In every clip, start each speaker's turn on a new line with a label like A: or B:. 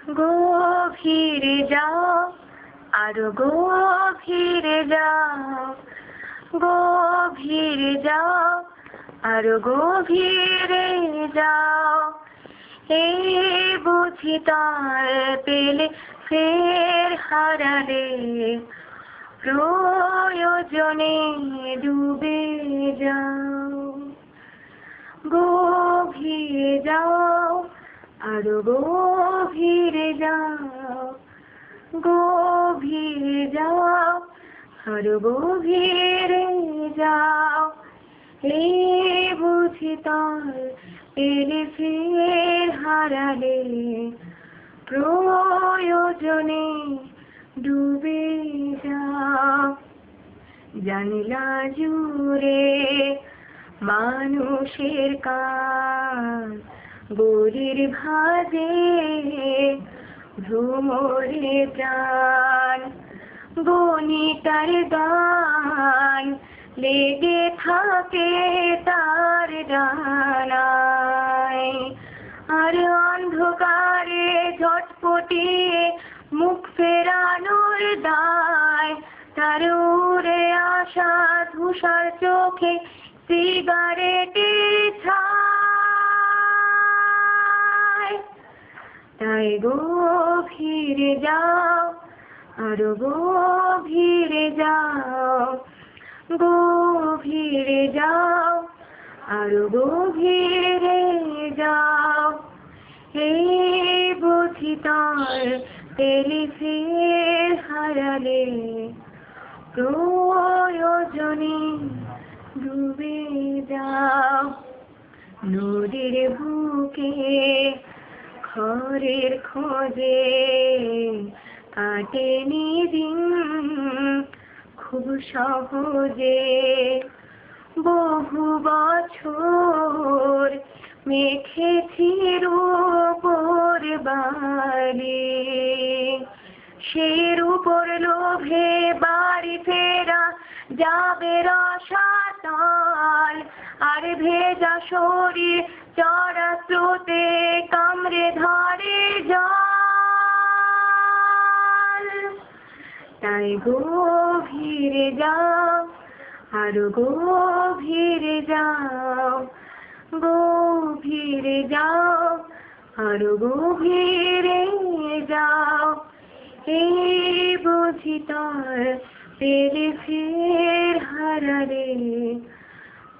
A: গভীরে যাও, আরো গভীরে যাও, গভীরে যাও, আরো গভীরে যাও। এই বুঝি তার পেলে ফের হারালে, প্রয়োজনে ডুবে যাও। গভীরে যাও, আরো গভীরে যাও, গভীরে যাও, আরো গভীরে যাও। এই বুঝি তার পেলে ফের হারালে, প্রয়োজনে ডুবে যাও। জানলা জুড়ে মানুষের কান, গলির ভাঁজে ভ্রমরে প্রাণ। বনিতার গান লেগে থাকে তার ডানায়, আর অন্ধকারে ঝটপটিয়ে মুখ ফেরানোর দায়। তার উড়ে আসা ধূসর চোখে সিগারেটের ছাই। তাই গভীরে যাও, আরো গভীরে যাও, গভীরে যাও, আরো গভীরে যাও। এই বুঝি তার পেলে ফের হারালে, প্রয়োজনে ডুবে যাও। নদীর বুকে খড়ের খোঁজে কাটেনি দিন খুব সহজে। বহু বছর মেখেছি রূপোর বালি, সেই রূপোর লোভে বাড়ি ফেরা যাবে রসাতল। আর ভেজা শরীর চড়া স্রোতে কামড়ে ধরে জল। তাই গভীরে যাও, আরো গভীরে যাও, গভীরে যাও, আরো গভীরে যাও। এই বুঝি তার পেলে ফের হারালে,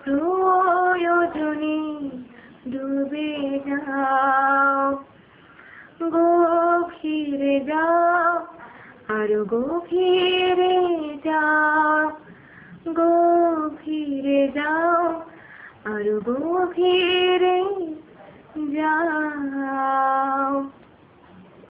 A: প্রয়োজনে ডুবে যাও। গভীরে যাও, আরো গভীরে যাও, গভীরে যাও, আরো গভীরে যাও।